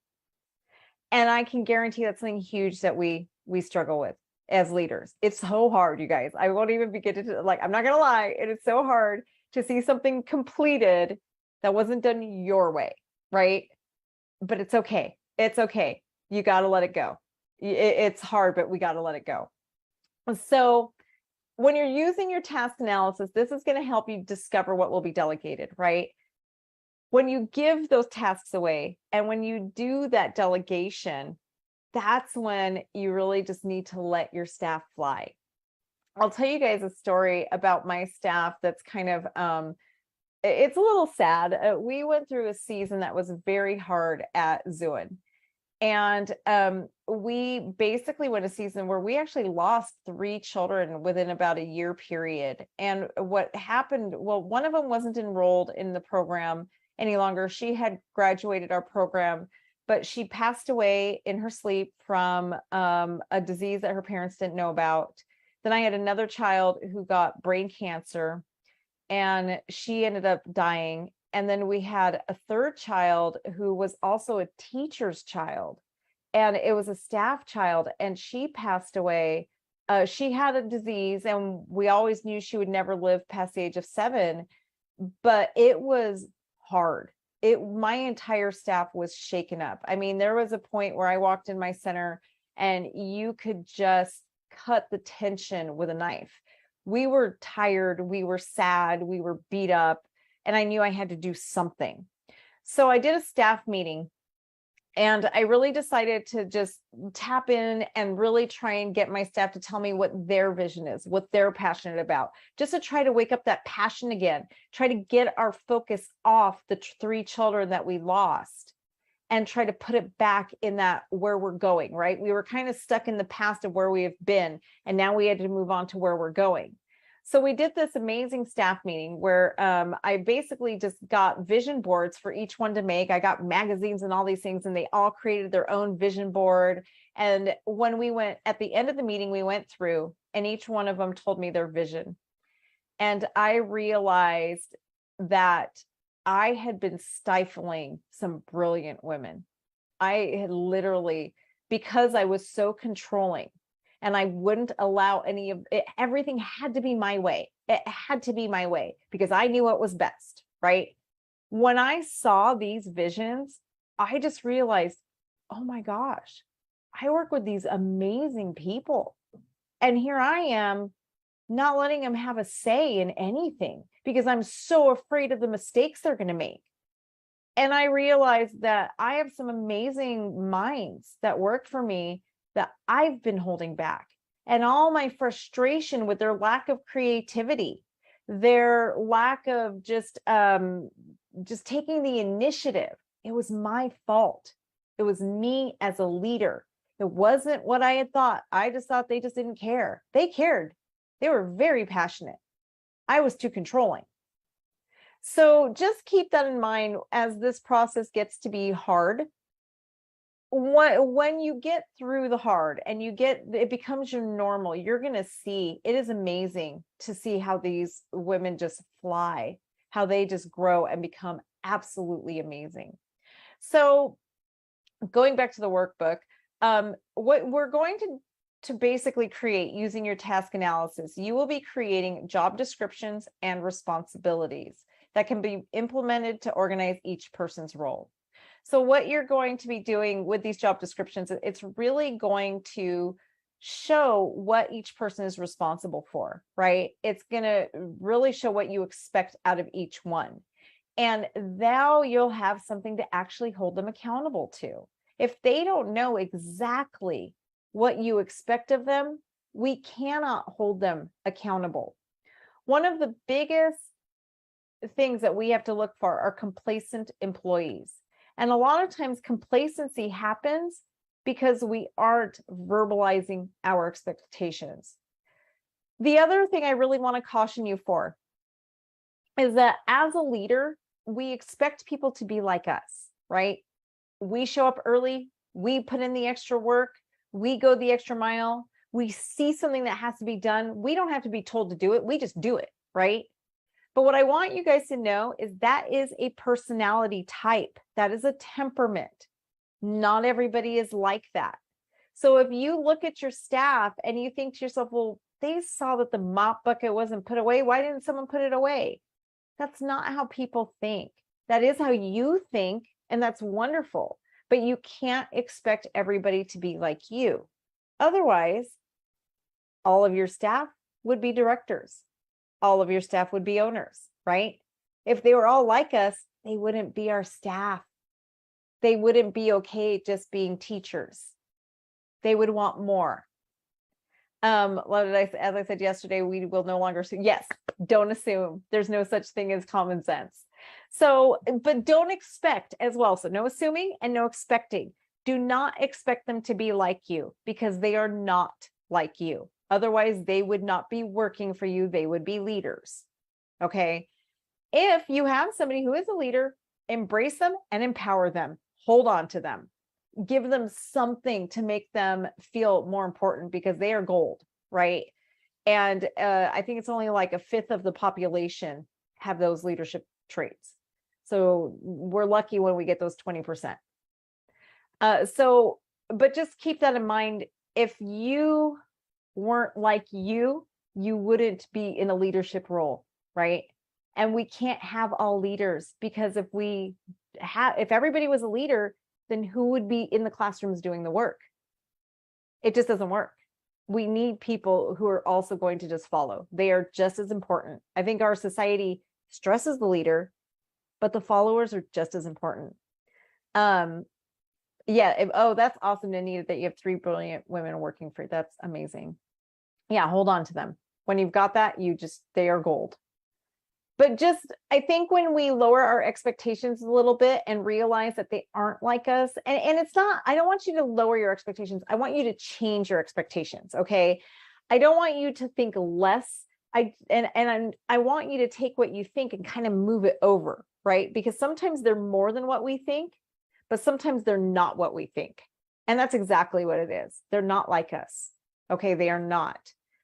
And I can guarantee that's something huge that we struggle with as leaders. It's so hard, you guys. I won't even begin to, like, I'm not going to lie. It is so hard to see something completed that wasn't done your way, right? But it's okay. It's okay. You got to let it go. It's hard, but we got to let it go. So when you're using your task analysis, this is going to help you discover what will be delegated, right? When you give those tasks away and when you do that delegation, that's when you really just need to let your staff fly. I'll tell you guys a story about my staff that's kind of, it's a little sad. We went through a season that was very hard at Zuin. And we basically went a season where we actually lost 3 children within about a year period. And what happened, well, one of them wasn't enrolled in the program any longer. She had graduated our program, but she passed away in her sleep from a disease that her parents didn't know about. Then I had another child who got brain cancer and she ended up dying. And then we had a 3rd child who was also a teacher's child, and it was a staff child, and she passed away. She had a disease, and we always knew she would never live past the age of 7, but it was hard. My entire staff was shaken up. I mean, there was a point where I walked in my center and you could just cut the tension with a knife. We were tired, we were sad, we were beat up. and I knew I had to do something. So I did a staff meeting, and I really decided to just tap in and really try and get my staff to tell me what their vision is, what they're passionate about, just to try to wake up that passion again, try to get our focus off the 3 children that we lost and try to put it back in that where we're going, right? We were kind of stuck in the past of where we have been, and now we had to move on to where we're going. So we did this amazing staff meeting where I basically just got vision boards for each one to make. I got magazines and all these things, and they all created their own vision board. And when we went at the end of the meeting, we went through, and each one of them told me their vision. And I realized that I had been stifling some brilliant women. I had literally, because I was so controlling, and I wouldn't allow any of it, everything had to be my way. It had to be my way because I knew what was best, right? When I saw these visions, I just realized, oh my gosh, I work with these amazing people. And here I am not letting them have a say in anything because I'm so afraid of the mistakes they're going to make. And I realized that I have some amazing minds that work for me that I've been holding back, and all my frustration with their lack of creativity, their lack of just taking the initiative. It was my fault. It was me as a leader. It wasn't what I had thought. I just thought they just didn't care. They cared. They were very passionate. I was too controlling. So just keep that in mind as this process gets to be hard. When you get through the hard and it becomes your normal, you're going to see, it is amazing to see how these women just fly, how they just grow and become absolutely amazing. So going back to the workbook, what we're going to basically create using your task analysis, you will be creating job descriptions and responsibilities that can be implemented to organize each person's role. So what you're going to be doing with these job descriptions, it's really going to show what each person is responsible for, right? It's going to really show what you expect out of each one. And now you'll have something to actually hold them accountable to. If they don't know exactly what you expect of them, we cannot hold them accountable. One of the biggest things that we have to look for are complacent employees. And a lot of times complacency happens because we aren't verbalizing our expectations. The other thing I really want to caution you for is that as a leader, we expect people to be like us, right? We show up early, we put in the extra work, we go the extra mile, we see something that has to be done. We don't have to be told to do it, we just do it, right? But what I want you guys to know is that is a personality type. That is a temperament. Not everybody is like that. So if you look at your staff and you think to yourself, well, they saw that the mop bucket wasn't put away. Why didn't someone put it away? That's not how people think. That is how you think, and that's wonderful. But you can't expect everybody to be like you. Otherwise, all of your staff would be directors. All of your staff would be owners, right? If they were all like us, they wouldn't be our staff. They wouldn't be okay just being teachers. They would want more. As I said yesterday, we will no longer assume. Yes, don't assume. There's no such thing as common sense. So, but don't expect as well. So no assuming and no expecting. Do not expect them to be like you because they are not like you. Otherwise, they would not be working for you. They would be leaders. Okay. If you have somebody who is a leader, embrace them and empower them. Hold on to them. Give them something to make them feel more important because they are gold, right? And I think it's only like 1/5 of the population have those leadership traits. So we're lucky when we get those 20%. But just keep that in mind. If you weren't like you wouldn't be in a leadership role, right? And we can't have all leaders because if everybody was a leader, then who would be in the classrooms doing the work? It just doesn't work. We need people who are also going to just follow. They are just as important. I think our society Stress is the leader, but the followers are just as important. Oh, that's awesome, Anita, that you have 3 brilliant women working for you. That's amazing. Yeah, hold on to them. When you've got that, they are gold. But I think when we lower our expectations a little bit and realize that they aren't like us, and it's not, I don't want you to lower your expectations. I want you to change your expectations. Okay. I don't want you to think less. I want you to take what you think and kind of move it over, right? Because sometimes they're more than what we think, but sometimes they're not what we think. And that's exactly what it is. They're not like us. Okay. They are not.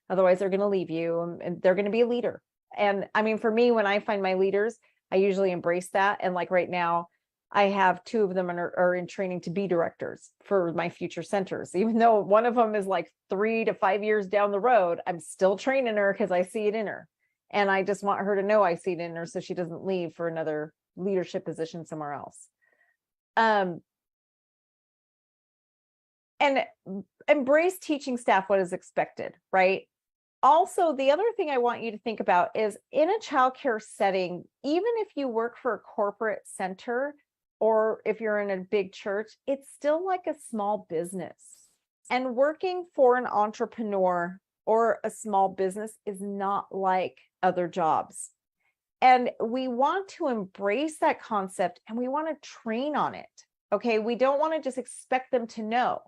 Otherwise, they're going to leave you and they're going to be a leader. And I mean, for me, when I find my leaders, I usually embrace that. And like right now, I have 2 of them are in training to be directors for my future centers. Even though one of them is like 3 to 5 years down the road, I'm still training her because I see it in her. And I just want her to know I see it in her so she doesn't leave for another leadership position somewhere else. And embrace teaching staff what is expected, right? Also, the other thing I want you to think about is in a childcare setting, even if you work for a corporate center or if you're in a big church, it's still like a small business. And working for an entrepreneur or a small business is not like other jobs. And we want to embrace that concept and we want to train on it. Okay. We don't want to just expect them to know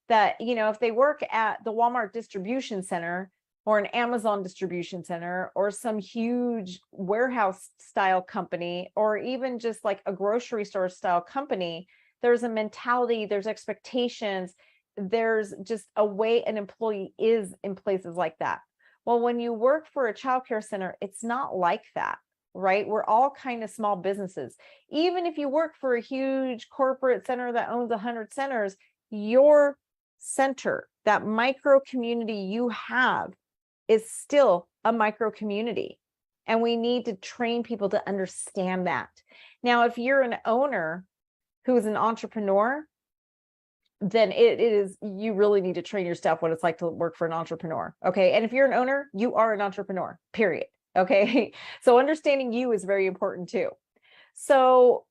that, if they work at the Walmart distribution center, or an Amazon distribution center, or some huge warehouse style company, or even just like a grocery store style company, there's a mentality, there's expectations, there's just a way an employee is in places like that. Well, when you work for a childcare center, it's not like that, right? We're all kind of small businesses. Even if you work for a huge corporate center that owns 100 centers, your center, that micro community you have, is still a micro community. And we need to train people to understand that. Now, if you're an owner who is an entrepreneur, then you really need to train your staff what it's like to work for an entrepreneur. Okay. And if you're an owner, you are an entrepreneur, period. Okay. So understanding you is very important too. So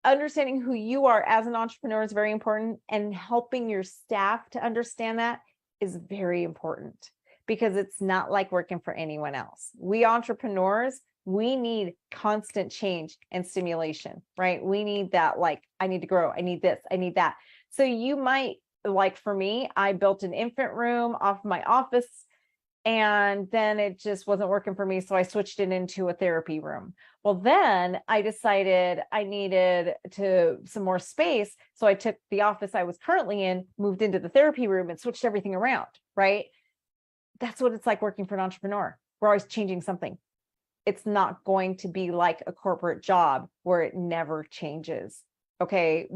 understanding who you are as an entrepreneur is very important, and helping your staff to understand that is very important. Because it's not like working for anyone else. We entrepreneurs, we need constant change and stimulation, right? We need that, like, I need to grow, I need this, I need that. So you might, like for me, I built an infant room off my office and then it just wasn't working for me. So I switched it into a therapy room. Well, then I decided I needed some more space. So I took the office I was currently in, moved into the therapy room and switched everything around, right? That's what it's like working for an entrepreneur. We're always changing something. It's not going to be like a corporate job where it never changes. Okay.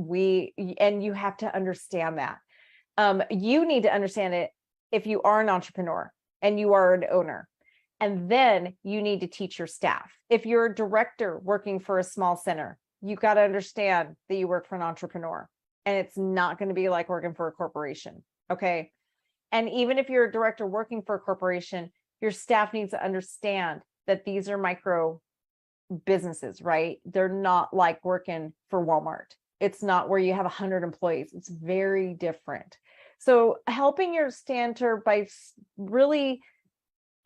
And you have to understand that. You need to understand it if you are an entrepreneur and you are an owner. And then you need to teach your staff. If you're a director working for a small center, you got to understand that you work for an entrepreneur, and it's not going to be like working for a corporation. Okay. And even if you're a director working for a corporation, your staff needs to understand that these are micro businesses, right? They're not like working for Walmart. It's not where you have 100 employees. It's very different. So helping your center by really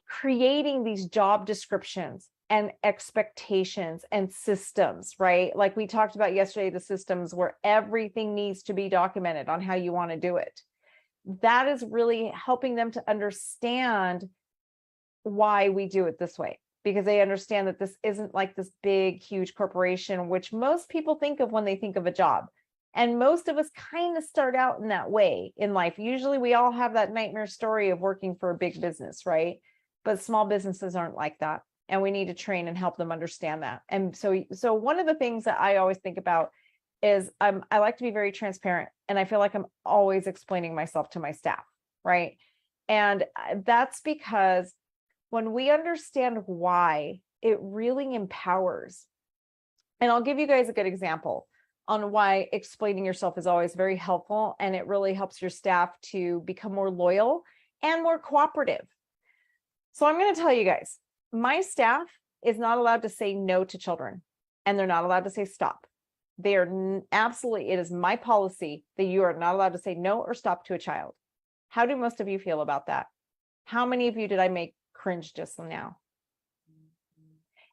creating these job descriptions and expectations and systems, right? Like we talked about yesterday, the systems where everything needs to be documented on how you want to do it. That is really helping them to understand why we do it this way, because they understand that this isn't like this big, huge corporation, which most people think of when they think of a job. And most of us kind of start out in that way in life. Usually we all have that nightmare story of working for a big business, right? But small businesses aren't like that. And we need to train and help them understand that. And so one of the things that I always think about is I like to be very transparent, and I feel like I'm always explaining myself to my staff, right? And that's because when we understand why, it really empowers. And I'll give you guys a good example on why explaining yourself is always very helpful, and it really helps your staff to become more loyal and more cooperative. So I'm going to tell you guys, my staff is not allowed to say no to children, and they're not allowed to say stop. They are absolutely, it is my policy that you are not allowed to say no or stop to a child. How do most of you feel about that? How many of you did I make cringe just now?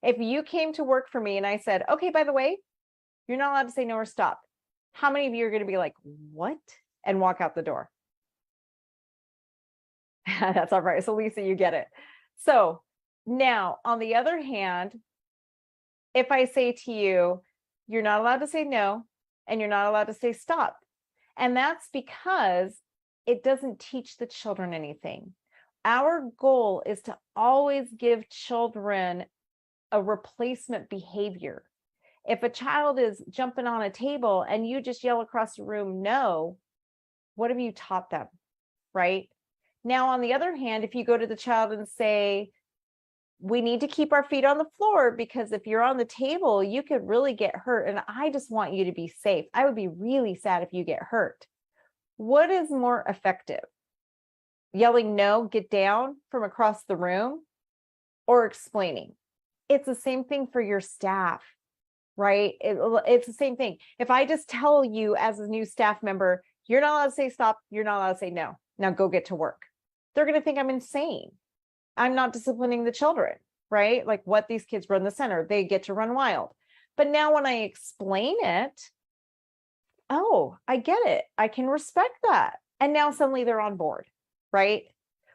If you came to work for me and I said, okay, by the way, you're not allowed to say no or stop, how many of you are going to be like, what? And walk out the door? That's all right. So Lisa, you get it. So now, on the other hand, if I say to you, you're not allowed to say no, and you're not allowed to say stop. And that's because it doesn't teach the children anything. Our goal is to always give children a replacement behavior. If a child is jumping on a table and you just yell across the room, no, what have you taught them, right? Now, on the other hand, if you go to the child and say, we need to keep our feet on the floor because if you're on the table, you could really get hurt. And I just want you to be safe. I would be really sad if you get hurt. What is more effective? Yelling no, get down from across the room, or explaining? It's the same thing for your staff, right? It's the same thing. If I just tell you as a new staff member, you're not allowed to say stop, you're not allowed to say no, now go get to work, they're going to think I'm insane. I'm not disciplining the children, right? Like, what, these kids run the center, they get to run wild. But now when I explain it, oh, I get it. I can respect that. And now suddenly they're on board, right?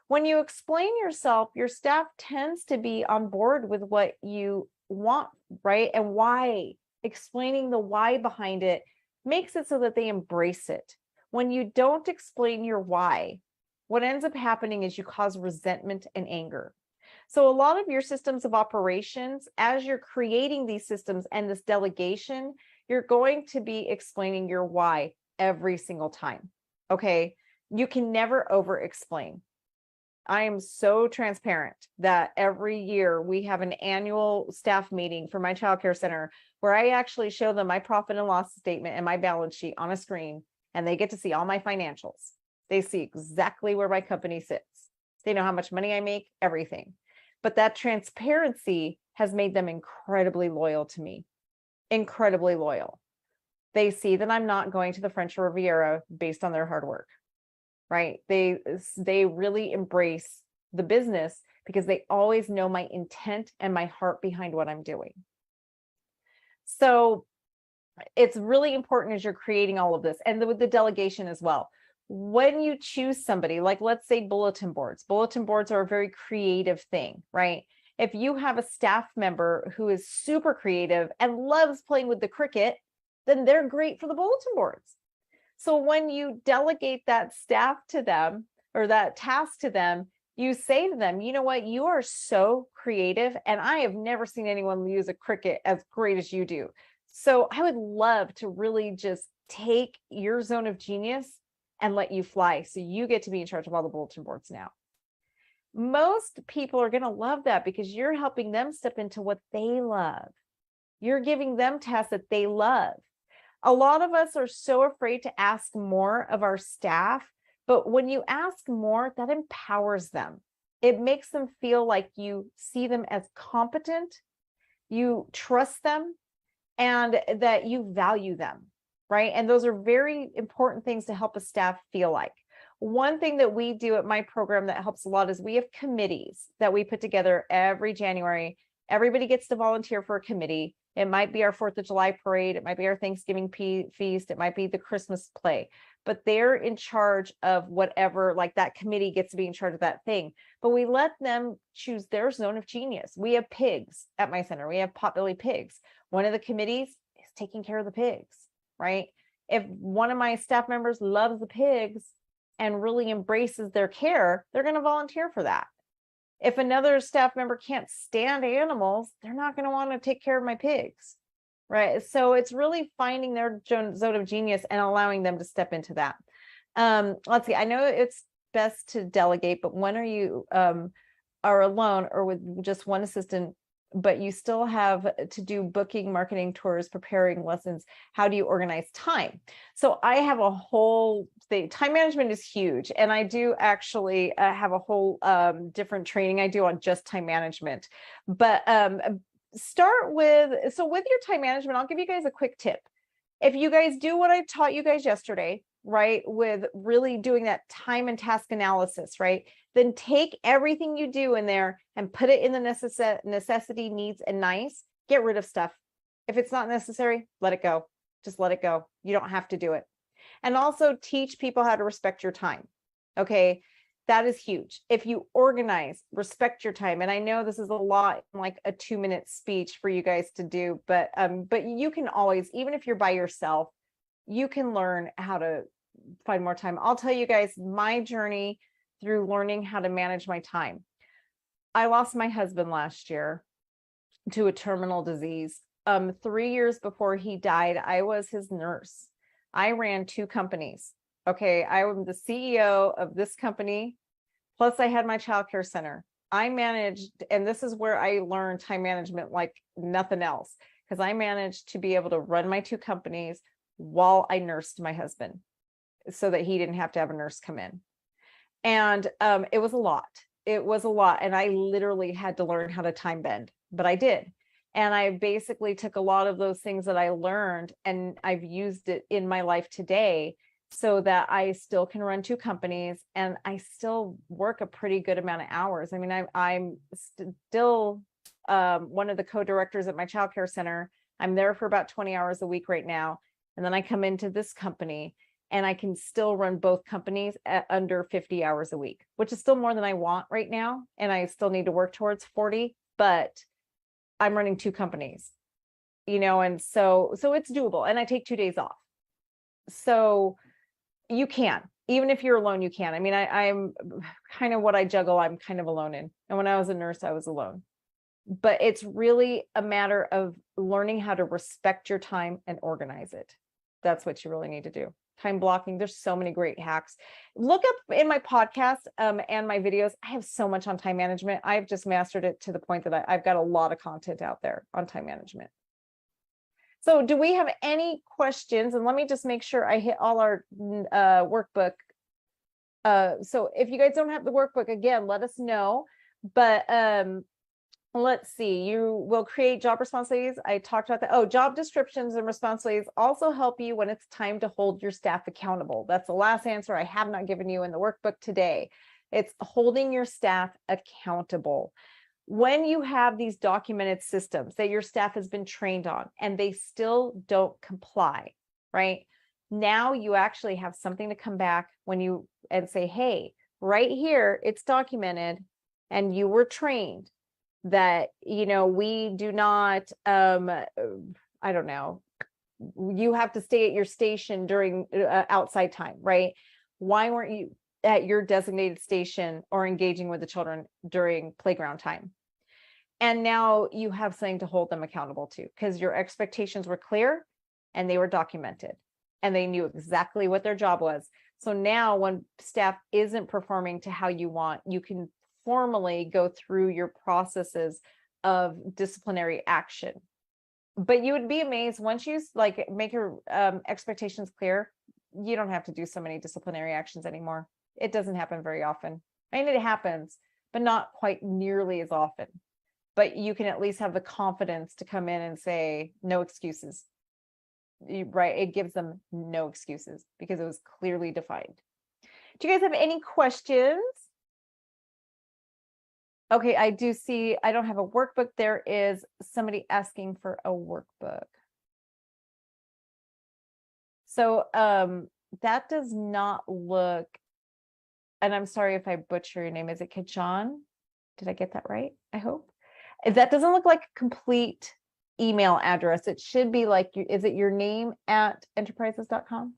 When you explain yourself, your staff tends to be on board with what you want, right? And why. Explaining the why behind it makes it so that they embrace it. When you don't explain your why, what ends up happening is you cause resentment and anger. So a lot of your systems of operations, as you're creating these systems and this delegation, you're going to be explaining your why every single time. Okay. You can never over explain. I am so transparent that every year we have an annual staff meeting for my childcare center where I actually show them my profit and loss statement and my balance sheet on a screen, and they get to see all my financials. They see exactly where my company sits. They know how much money I make, everything. But that transparency has made them incredibly loyal to me, incredibly loyal. They see that I'm not going to the French Riviera based on their hard work, right? They really embrace the business because they always know my intent and my heart behind what I'm doing. So it's really important as you're creating all of this, and with the delegation as well. When you choose somebody, like let's say bulletin boards are a very creative thing, right? If you have a staff member who is super creative and loves playing with the Cricut, then they're great for the bulletin boards. So when you delegate that staff to them, or that task to them, you say to them, you know what, you are so creative and I have never seen anyone use a Cricut as great as you do. So I would love to really just take your zone of genius and let you fly. So you get to be in charge of all the bulletin boards now. Most people are going to love that because you're helping them step into what they love. You're giving them tasks that they love. A lot of us are so afraid to ask more of our staff, but when you ask more, that empowers them. It makes them feel like you see them as competent, you trust them, and that you value them. Right? And those are very important things to help a staff feel like. One thing that we do at my program that helps a lot is we have committees that we put together every January. Everybody gets to volunteer for a committee. It might be our 4th of July parade. It might be our Thanksgiving feast. It might be the Christmas play, but they're in charge of whatever, like that committee gets to be in charge of that thing. But we let them choose their zone of genius. We have pigs at my center. We have potbelly pigs. One of the committees is taking care of the pigs. Right? If one of my staff members loves the pigs and really embraces their care, they're going to volunteer for that. If another staff member can't stand animals, they're not going to want to take care of my pigs. Right? So it's really finding their zone of genius and allowing them to step into that. Let's see. I know it's best to delegate, but when are you are alone or with just one assistant, but you still have to do booking, marketing tours, preparing lessons. How do you organize time? So I have a whole thing. Time management is huge. And I do actually have a whole different training I do on just time management. But start with, so with your time management, I'll give you guys a quick tip. If you guys do what I taught you guys yesterday, right, with really doing that time and task analysis, right, then take everything you do in there and put it in the necessity, needs, and nice. Get rid of stuff. If it's not necessary, let it go. Just let it go. You don't have to do it. And also teach people how to respect your time. Okay. That is huge. If you organize, respect your time. And I know this is a lot, like a 2-minute speech for you guys to do, but you can always, even if you're by yourself, you can learn how to find more time. I'll tell you guys my journey through learning how to manage my time. I lost my husband last year to a terminal disease. 3 years before he died, I was his nurse. I ran 2 companies. Okay, I am the CEO of this company. Plus I had my childcare center. I managed, and this is where I learned time management like nothing else, because I managed to be able to run my 2 companies while I nursed my husband so that he didn't have to have a nurse come in. And it was a lot. It was a lot. And I literally had to learn how to time bend, but I did. And I basically took a lot of those things that I learned and I've used it in my life today so that I still can run 2 companies and I still work a pretty good amount of hours. I mean, I'm still one of the co-directors at my childcare center. I'm there for about 20 hours a week right now. And then I come into this company and I can still run both companies at under 50 hours a week, which is still more than I want right now. And I still need to work towards 40, but I'm running 2 companies, and so it's doable. And I take 2 days off. So you can, even if you're alone, you can. I mean, I'm kind of what I juggle, I'm kind of alone in. And when I was a nurse, I was alone. But it's really a matter of learning how to respect your time and organize it. That's what you really need to do. Time blocking. There's so many great hacks. Look up in my podcast and my videos. I have so much on time management. I've just mastered it to the point that I've got a lot of content out there on time management. So do we have any questions? And let me just make sure I hit all our workbook. So if you guys don't have the workbook, again, let us know. But let's see, you will create job responsibilities. I talked about that. Oh, job descriptions and responsibilities also help you when it's time to hold your staff accountable. That's the last answer I have not given you in the workbook today. It's holding your staff accountable. When you have these documented systems that your staff has been trained on and they still don't comply, right? Now you actually have something to come back and say, hey, right here, it's documented and you were trained that, we do not, I don't know, you have to stay at your station during outside time, right? Why weren't you at your designated station or engaging with the children during playground time? And now you have something to hold them accountable to because your expectations were clear and they were documented and they knew exactly what their job was. So now when staff isn't performing to how you want, you can formally go through your processes of disciplinary action. But you would be amazed once you make your expectations clear, you don't have to do so many disciplinary actions anymore. It doesn't happen very often. I mean, it happens, but not quite nearly as often. But you can at least have the confidence to come in and say, no excuses, right? It gives them no excuses because it was clearly defined. Do you guys have any questions? Okay, I do see, I don't have a workbook. There is somebody asking for a workbook. So that does not look, and I'm sorry if I butcher your name. Is it Kajan? Did I get that right? I hope. That doesn't look like a complete email address. It should be like, is it your name at enterprises.com?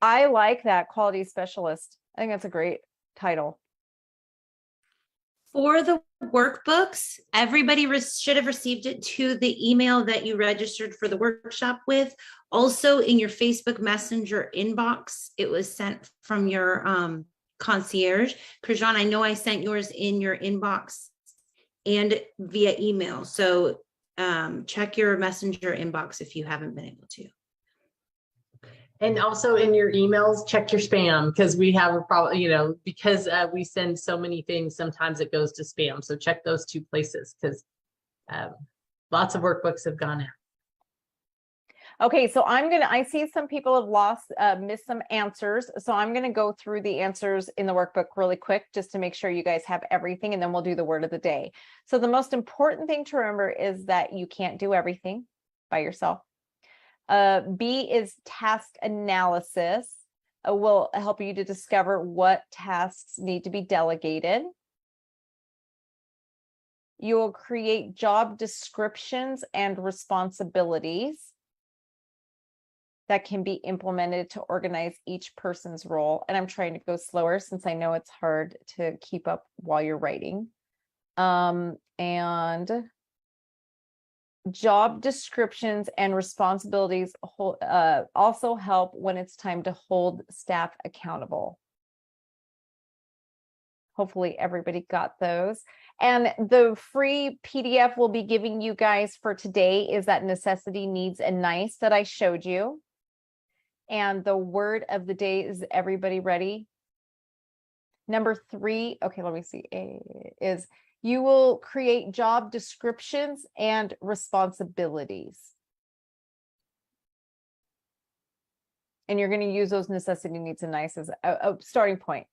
I like that, quality specialist. I think that's a great title. For the workbooks, everybody should have received it to the email that you registered for the workshop with. Also in your Facebook Messenger inbox, it was sent from your concierge. Krajan, I know I sent yours in your inbox and via email. So check your messenger inbox if you haven't been able to. And also in your emails, check your spam, because we have a problem, because we send so many things, sometimes it goes to spam. So check those two places, because lots of workbooks have gone out. Okay, so I see some people have missed some answers. So I'm gonna go through the answers in the workbook really quick, just to make sure you guys have everything, and then we'll do the word of the day. So the most important thing to remember is that you can't do everything by yourself. B is task analysis. Will help you to discover what tasks need to be delegated. You will create job descriptions and responsibilities that can be implemented to organize each person's role. And I'm trying to go slower since I know it's hard to keep up while you're writing. And job descriptions and responsibilities also help when it's time to hold staff accountable. Hopefully everybody got those. And the free PDF we'll be giving you guys for today is that necessity, needs, and nice that I showed you. And the word of the day, is everybody ready? Number 3, okay, let me see, is you will create job descriptions and responsibilities. And you're going to use those necessity, needs, and nice as a starting point.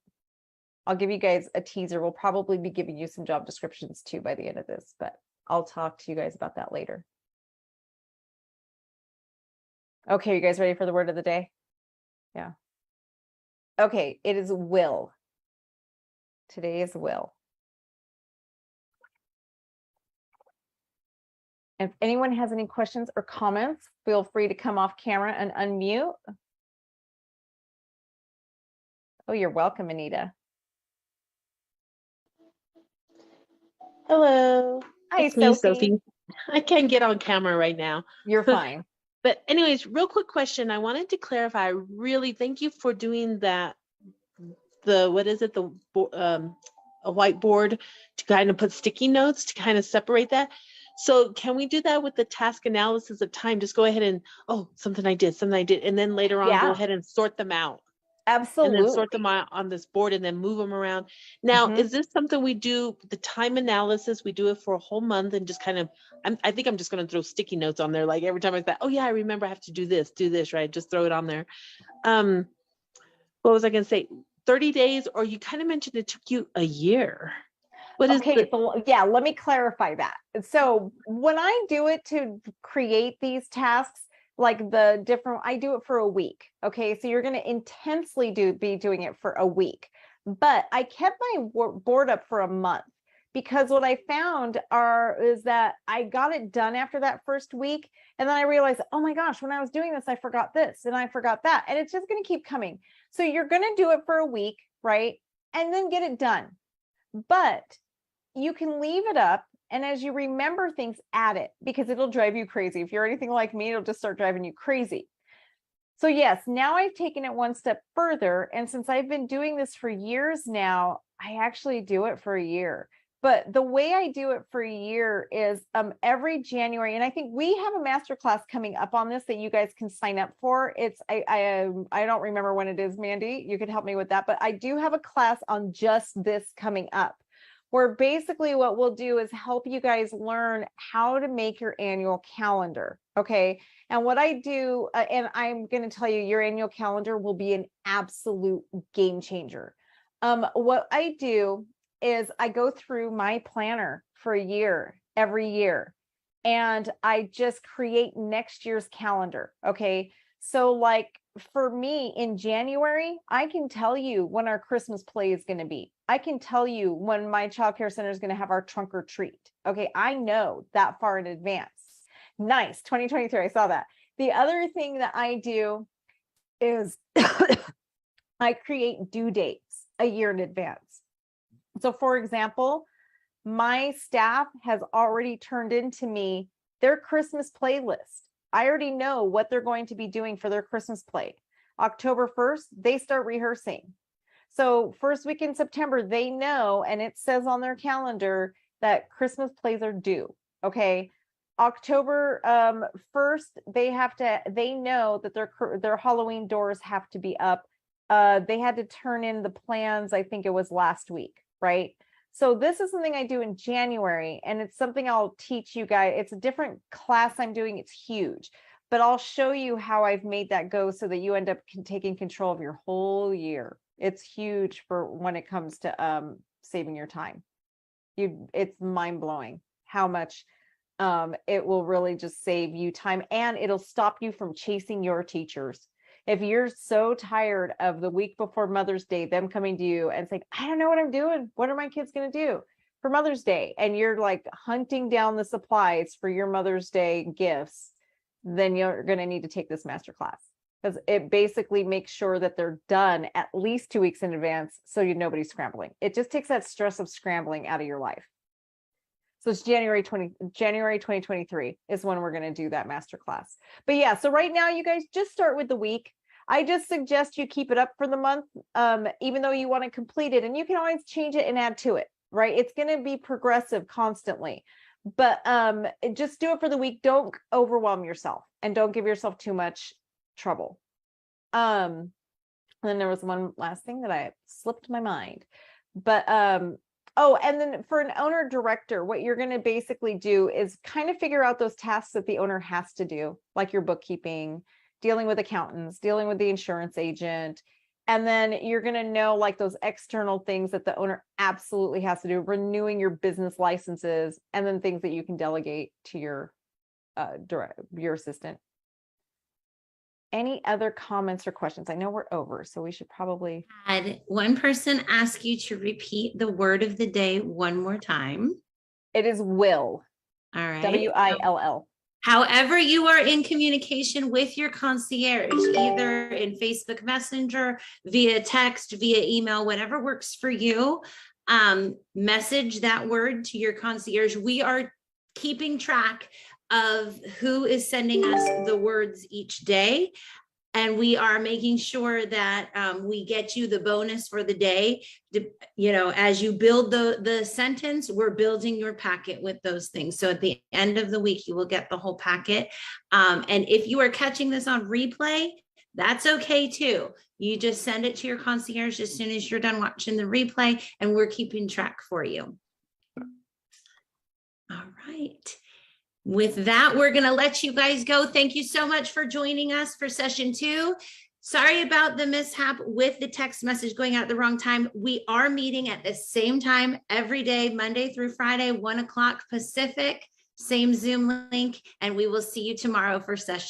I'll give you guys a teaser. We'll probably be giving you some job descriptions too by the end of this, but I'll talk to you guys about that later. Okay, you guys ready for the word of the day? Yeah. Okay, it is will. Today is will. If anyone has any questions or comments, feel free to come off camera and unmute. Oh, you're welcome, Anita. Hello. Hi, It's me, Sophie. Sophie. I can't get on camera right now. You're fine. But anyways, real quick question. I wanted to clarify, really thank you for doing that. What is it? A whiteboard to kind of put sticky notes to kind of separate that. So can we do that with the task analysis of time? Just go ahead and, something I did. And then later on, go ahead and sort them out. Absolutely. And then sort them out on this board and then move them around. Now, is this something we do, the time analysis, we do it for a whole month and just kind of, I think I'm just going to throw sticky notes on there. Like every time I say, oh yeah, I remember I have to do this, right? Just throw it on there. What was I going to say? 30 days, or you kind of mentioned it took you a year. Yeah, let me clarify that. So when I do it to create these tasks, like I do it for a week. Okay, so you're going to intensely be doing it for a week, but I kept my board up for a month, because what I found is that I got it done after that first week. And then I realized, oh my gosh, when I was doing this, I forgot this and I forgot that. And it's just going to keep coming. So you're going to do it for a week, right? And then get it done. But you can leave it up. And as you remember things, add it, because it'll drive you crazy. If you're anything like me, it'll just start driving you crazy. So yes, now I've taken it one step further. And since I've been doing this for years now, I actually do it for a year. But the way I do it for a year is every January, and I think we have a masterclass coming up on this that you guys can sign up for. It's I don't remember when it is, Mandy. You could help me with that, but I do have a class on just this coming up, where basically what we'll do is help you guys learn how to make your annual calendar. Okay. And what I do, and I'm going to tell you, your annual calendar will be an absolute game changer. What I do is I go through my planner for a year, every year, and I just create next year's calendar. Okay. So like for me in January, I can tell you when our Christmas play is going to be. I can tell you when my childcare center is going to have our trunk or treat. Okay. I know that far in advance. Nice. 2023. I saw that. The other thing that I do is I create due dates a year in advance. So for example, my staff has already turned into me their Christmas playlist. I already know what they're going to be doing for their Christmas play. October 1st, they start rehearsing. So first week in September, they know, and it says on their calendar that Christmas plays are due. Okay. October 1st, they know that their Halloween doors have to be up. They had to turn in the plans, I think it was last week, right? So this is something I do in January, and it's something I'll teach you guys. It's a different class I'm doing. It's huge, but I'll show you how I've made that go so that you end up taking control of your whole year. It's huge for when it comes to saving your time. It's mind-blowing how much it will really just save you time, and it'll stop you from chasing your teachers. If you're so tired of the week before Mother's Day, them coming to you and saying, I don't know what I'm doing. What are my kids going to do for Mother's Day? And you're like hunting down the supplies for your Mother's Day gifts, then you're going to need to take this masterclass, because it basically makes sure that they're done at least 2 weeks in advance, so nobody's scrambling. It just takes that stress of scrambling out of your life. So it's January 2023 is when we're going to do that masterclass. But yeah, so right now you guys just start with the week. I just suggest you keep it up for the month, even though you want to complete it, and you can always change it and add to it, right? It's going to be progressive constantly, but just do it for the week. Don't overwhelm yourself, and don't give yourself too much trouble. And then there was one last thing that I slipped my mind, but oh, and then for an owner director, what you're going to basically do is kind of figure out those tasks that the owner has to do, like your bookkeeping, dealing with accountants, dealing with the insurance agent. And then you're going to know like those external things that the owner absolutely has to do, renewing your business licenses, and then things that you can delegate to your assistant. Any other comments or questions? I know we're over, so we should probably. Had one person ask you to repeat the word of the day one more time. It is will. All right. WILL. However, you are in communication with your concierge, either in Facebook Messenger, via text, via email, whatever works for you. Message that word to your concierge. We are keeping track of who is sending us the words each day. And we are making sure that we get you the bonus for the day. You know, as you build the sentence, we're building your packet with those things. So at the end of the week, you will get the whole packet. And if you are catching this on replay, that's okay too. You just send it to your concierge as soon as you're done watching the replay, and we're keeping track for you. All right. With that, we're going to let you guys go. Thank you so much for joining us for session 2. Sorry about the mishap with the text message going out at the wrong time. We are meeting at the same time every day, Monday through Friday, 1 o'clock Pacific, same Zoom link, and we will see you tomorrow for session